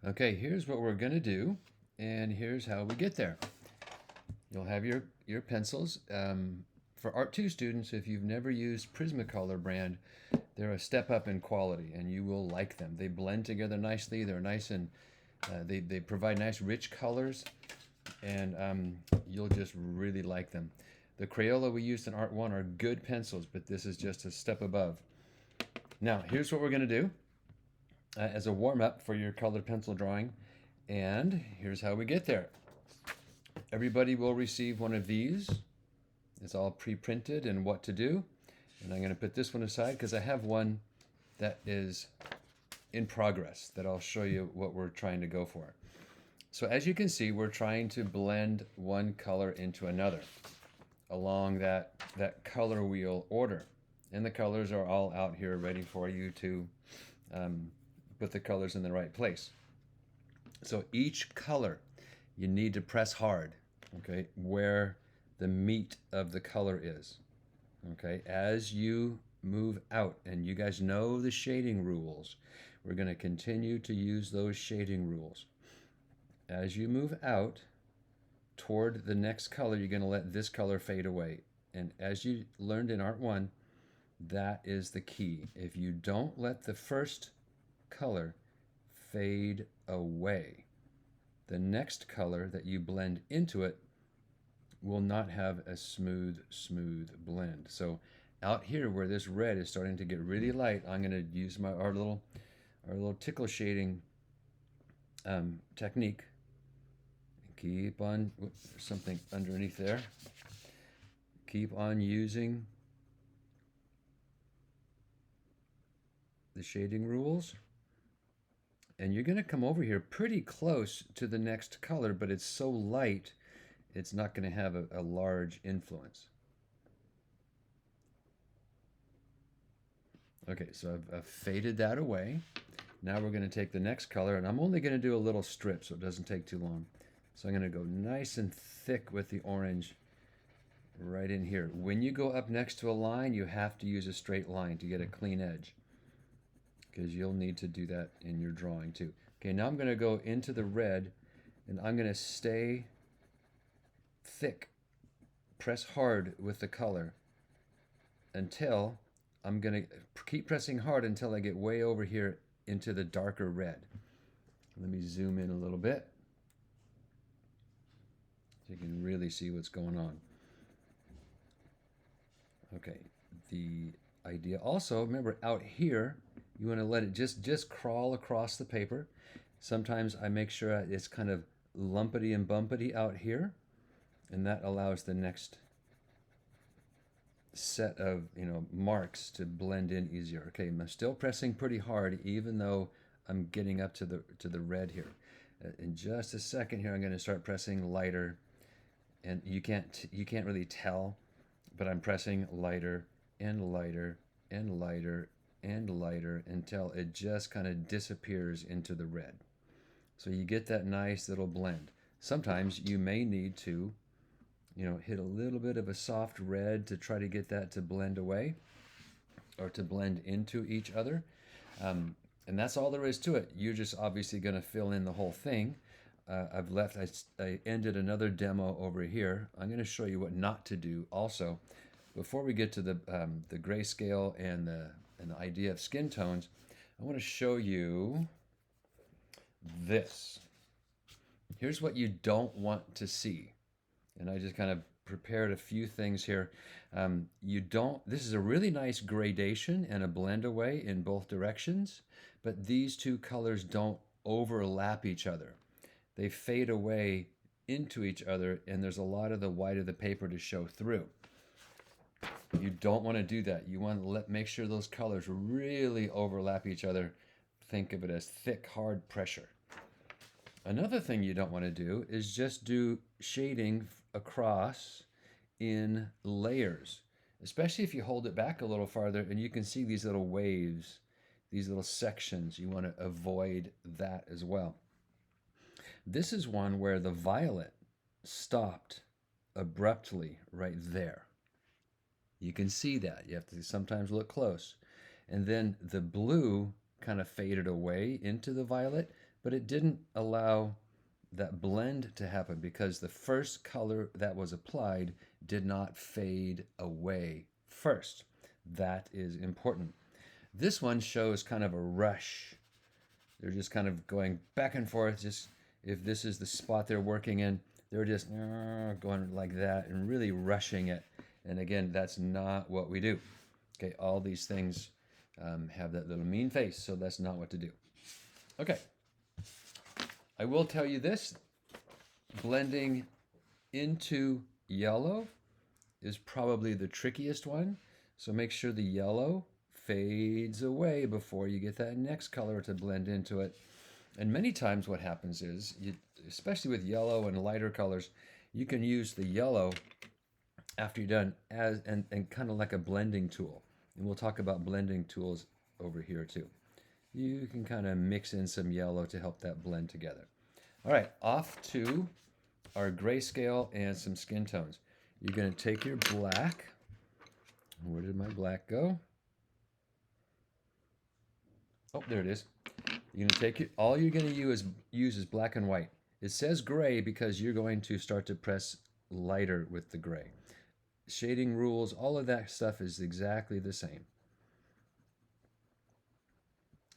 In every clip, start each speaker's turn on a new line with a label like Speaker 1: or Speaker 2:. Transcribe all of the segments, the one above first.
Speaker 1: Okay, here's what we're gonna do, and here's how we get there. You'll have your pencils. For Art 2 students, if you've never used Prismacolor brand, they're a step up in quality, and you will like them. They blend together nicely. They're nice and they provide nice rich colors, and you'll just really like them. The Crayola we used in Art 1 are good pencils, but this is just a step above. Now, here's what we're gonna do as a warm up for your colored pencil drawing. And here's how we get there. Everybody will receive one of these. It's all pre-printed and what to do. And I'm going to put this one aside because I have one that is in progress that I'll show you what we're trying to go for. So as you can see, we're trying to blend one color into another along that color wheel order. And the colors are all out here ready for you to put the colors in the right place. So each color you need to press hard, okay, where the meat of the color is. Okay, as you move out, and you guys know the shading rules, we're going to continue to use those shading rules. As you move out toward the next color, you're going to let this color fade away. And as you learned in Art 1, that is the key. If you don't let the first color fade away, the next color that you blend into it will not have a smooth blend. So out here where this red is starting to get really light, I'm going to use our little tickle shading technique. Keep on, whoops, there's something underneath there. Keep on using the shading rules. And you're going to come over here pretty close to the next color, but it's so light, it's not going to have a large influence. Okay, so I've faded that away. Now we're going to take the next color, and I'm only going to do a little strip so it doesn't take too long. So I'm going to go nice and thick with the orange right in here. When you go up next to a line, you have to use a straight line to get a clean edge, because you'll need to do that in your drawing too. Okay, now I'm going to go into the red, and I'm going to stay thick, press hard with the color until I'm going to keep pressing hard until I get way over here into the darker red. Let me zoom in a little bit so you can really see what's going on. Okay, the idea also, remember out here, you want to let it just crawl across the paper. Sometimes I make sure it's kind of lumpity and bumpity out here, and that allows the next set of marks to blend in easier. Okay, I'm still pressing pretty hard even though I'm getting up to the red here. In just a second here, I'm going to start pressing lighter, and you can't really tell, but I'm pressing lighter and lighter and lighter and lighter until it just kind of disappears into the red. So you get that nice little blend. Sometimes you may need to hit a little bit of a soft red to try to get that to blend away or to blend into each other. And that's all there is to it. You're just obviously going to fill in the whole thing. I ended another demo over here. I'm going to show you what not to do also. Before we get to the grayscale and the idea of skin tones, I want to show you this. Here's what you don't want to see. And I just kind of prepared a few things here. This is a really nice gradation and a blend away in both directions, but these two colors don't overlap each other. They fade away into each other, and there's a lot of the white of the paper to show through. You don't want to do that. You want to make sure those colors really overlap each other. Think of it as thick, hard pressure. Another thing you don't want to do is just do shading across in layers, especially if you hold it back a little farther and you can see these little waves, these little sections. You want to avoid that as well. This is one where the violet stopped abruptly right there. You can see that. You have to sometimes look close. And then the blue kind of faded away into the violet, but it didn't allow that blend to happen because the first color that was applied did not fade away first. That is important. This one shows kind of a rush. They're just kind of going back and forth. Just if this is the spot they're working in, they're just going like that and really rushing it. And again, that's not what we do. Okay, all these things have that little mean face, so that's not what to do. Okay, I will tell you this, blending into yellow is probably the trickiest one. So make sure the yellow fades away before you get that next color to blend into it. And many times what happens is, especially with yellow and lighter colors, you can use the yellow after you're done and kind of like a blending tool. And we'll talk about blending tools over here too. You can kind of mix in some yellow to help that blend together. All right, off to our grayscale and some skin tones. You're going to take your black. Where did my black go? Oh, there it is. You're going to take it. All you're going to use is black and white. It says gray because you're going to start to press lighter with the gray. Shading rules, all of that stuff is exactly the same.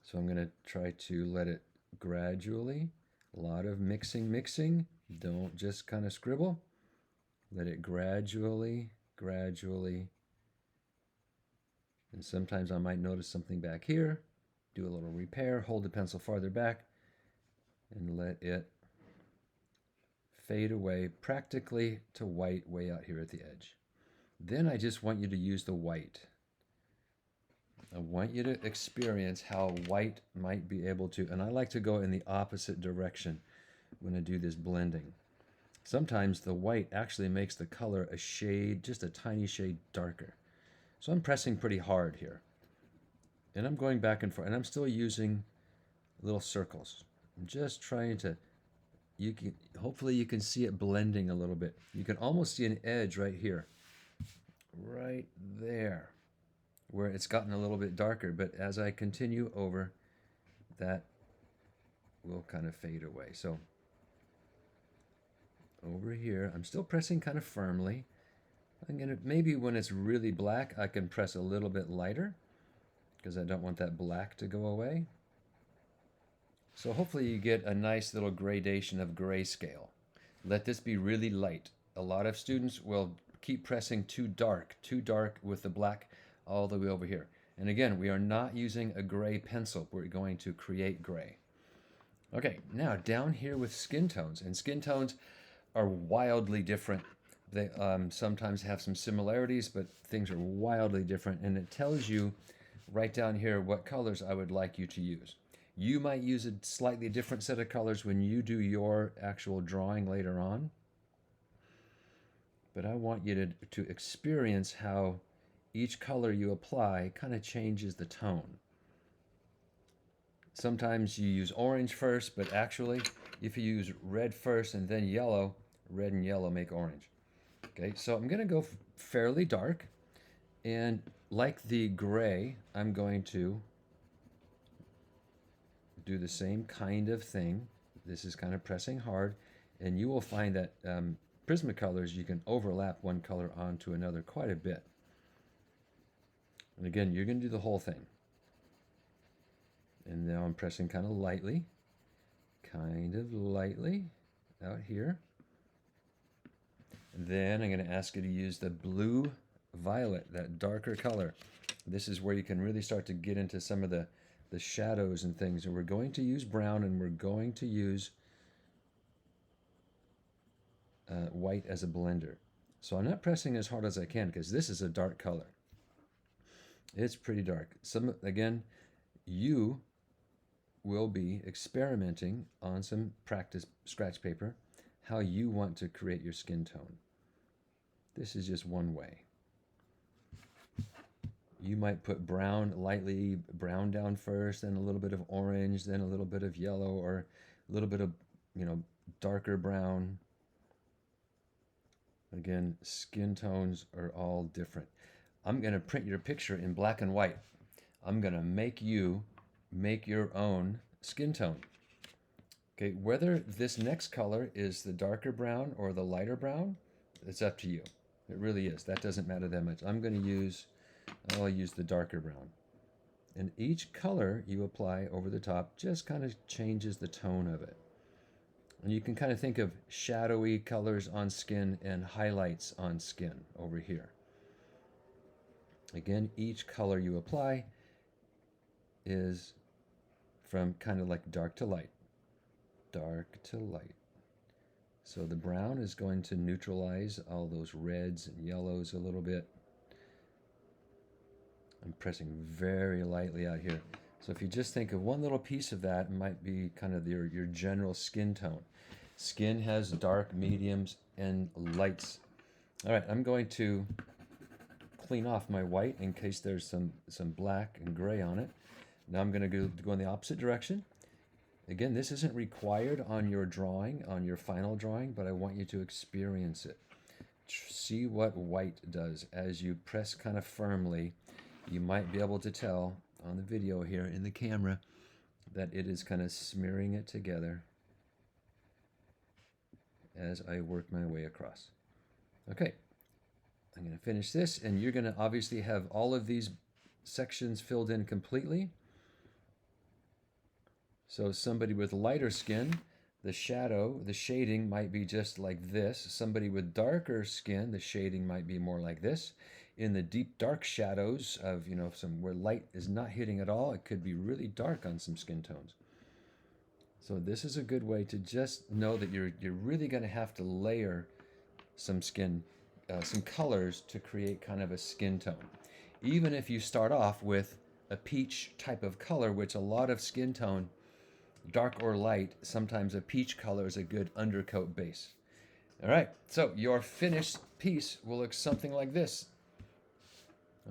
Speaker 1: So I'm going to try to let it gradually, a lot of mixing. Don't just kind of scribble. Let it gradually. And sometimes I might notice something back here. Do a little repair, hold the pencil farther back, and let it fade away practically to white way out here at the edge. Then I just want you to use the white. I want you to experience how white might be able to, and I like to go in the opposite direction when I do this blending. Sometimes the white actually makes the color a shade, just a tiny shade darker. So I'm pressing pretty hard here. And I'm going back and forth, and I'm still using little circles. I'm just trying to, hopefully you can see it blending a little bit. You can almost see an edge right here, right there, where it's gotten a little bit darker. But as I continue over, that will kind of fade away. So over here, I'm still pressing kind of firmly. I'm gonna, maybe when it's really black, I can press a little bit lighter because I don't want that black to go away. So hopefully you get a nice little gradation of grayscale. Let this be really light. A lot of students will keep pressing too dark with the black all the way over here. And again, we are not using a gray pencil. We're going to create gray. Okay, now down here with skin tones. And skin tones are wildly different. They sometimes have some similarities, but things are wildly different. And it tells you right down here what colors I would like you to use. You might use a slightly different set of colors when you do your actual drawing later on. But I want you to experience how each color you apply kind of changes the tone. Sometimes you use orange first, but actually, if you use red first and then yellow, red and yellow make orange. Okay, so I'm going to go fairly dark. And like the gray, I'm going to do the same kind of thing. This is kind of pressing hard. And you will find that Prismacolors, you can overlap one color onto another quite a bit. And again, you're going to do the whole thing. And now I'm pressing kind of lightly out here. And then I'm going to ask you to use the blue violet, that darker color. This is where you can really start to get into some of the shadows and things. And we're going to use brown, and we're going to use white as a blender. So I'm not pressing as hard as I can because this is a dark color. It's pretty dark. Again, you will be experimenting on some practice scratch paper how you want to create your skin tone. This is just one way. You might put lightly brown down first, then a little bit of orange, then a little bit of yellow, or a little bit of, darker brown. Again, skin tones are all different. I'm going to print your picture in black and white. I'm going to make you make your own skin tone. Okay, whether this next color is the darker brown or the lighter brown, it's up to you. It really is. That doesn't matter that much. I'll use the darker brown. And each color you apply over the top just kind of changes the tone of it. And you can kind of think of shadowy colors on skin and highlights on skin over here. Again, each color you apply is from kind of like dark to light. Dark to light. So the brown is going to neutralize all those reds and yellows a little bit. I'm pressing very lightly out here. So if you just think of one little piece of that, it might be kind of your general skin tone. Skin has dark, mediums, and lights. All right, I'm going to clean off my white in case there's some black and gray on it. Now I'm going to go in the opposite direction. Again, this isn't required on your drawing, on your final drawing, but I want you to experience it. See what white does. As you press kind of firmly, you might be able to tell on the video here in the camera that it is kind of smearing it together as I work my way across. Okay, I'm going to finish this, and you're going to obviously have all of these sections filled in completely. So somebody with lighter skin, the shading might be just like this. Somebody with darker skin, the shading might be more like this. In the deep dark shadows of, where light is not hitting at all, it could be really dark on some skin tones. So this is a good way to just know that you're really going to have to layer some colors to create kind of a skin tone. Even if you start off with a peach type of color, which a lot of skin tone, dark or light, sometimes a peach color is a good undercoat base. All right, so your finished piece will look something like this.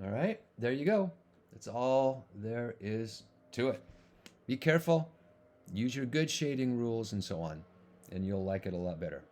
Speaker 1: All right, there you go. That's all there is to it. Be careful, use your good shading rules and so on, and you'll like it a lot better.